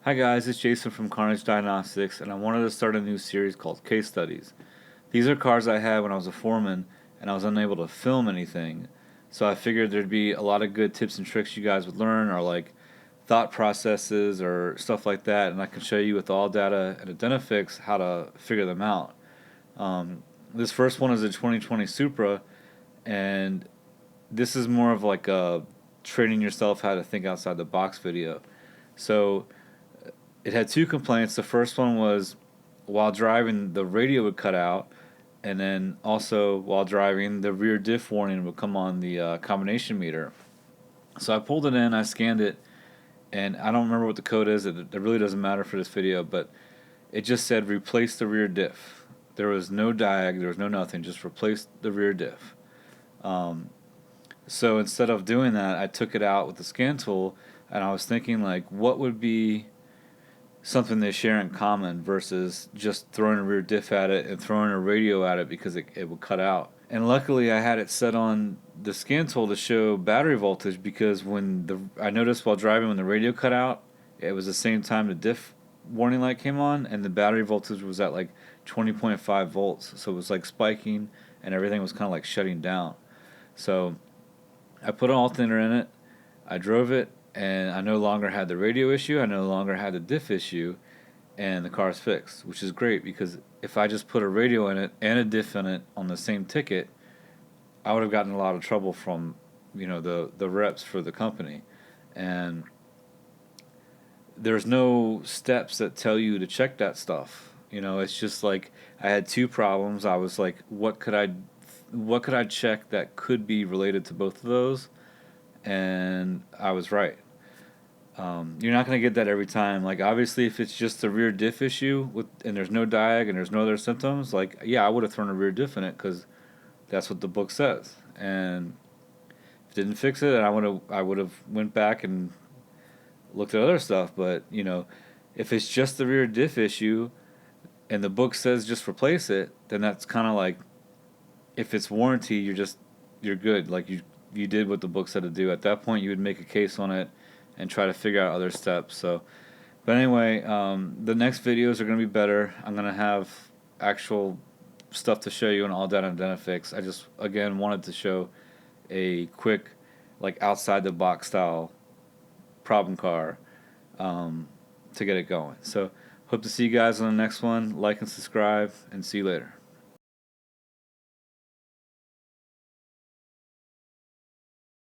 Hi guys, it's Jason from Carnage Diagnostics, and I wanted to start a new series called Case Studies. These are cars I had when I was a foreman, and I was unable to film anything, so I figured there'd be a lot of good tips and tricks you guys would learn, or like thought processes or stuff like that, and I can show you with all data and Identifix how to figure them out. This first one is a 2020 Supra, and this is more of like a training yourself how to think outside the box video. So it had two complaints. The first one was while driving, the radio would cut out, and then also while driving, the rear diff warning would come on the combination meter. So I pulled it in, I scanned it, and I don't remember what the code is. It really doesn't matter for this video, but it just said replace the rear diff. There was no diag, there was no nothing, just replace the rear diff. So instead of doing that, I took it out with the scan tool, and I was thinking like, what would be something they share in common versus just throwing a rear diff at it and throwing a radio at it because it would cut out. And luckily, I had it set on the scan tool to show battery voltage because I noticed while driving when the radio cut out, it was the same time the diff warning light came on, and the battery voltage was at like 20.5 volts, so it was like spiking, and everything was kind of like shutting down. So I put an alternator in it, I drove it, and I no longer had the radio issue, I no longer had the diff issue, and the car's fixed, which is great because if I just put a radio in it and a diff in it on the same ticket, I would have gotten a lot of trouble from, the reps for the company. And there's no steps that tell you to check that stuff. It's just like I had two problems. I was like, what could I check that could be related to both of those? And I was right. You're not going to get that every time. Like obviously, if it's just a rear diff issue and there's no diag and there's no other symptoms, like yeah, I would have thrown a rear diff in it because that's what the book says. And if it didn't fix it, I would have went back and looked at other stuff. But if it's just the rear diff issue and the book says just replace it, then that's kind of like if it's warranty, you're good. Like you did what the book said to do. At that point, you would make a case on it and try to figure out other steps. So, but anyway, the next videos are going to be better. I'm going to have actual stuff to show you in all data and Identifix. I just again wanted to show a quick, like outside the box style problem car to get it going. So, hope to see you guys on the next one. Like and subscribe, and see you later.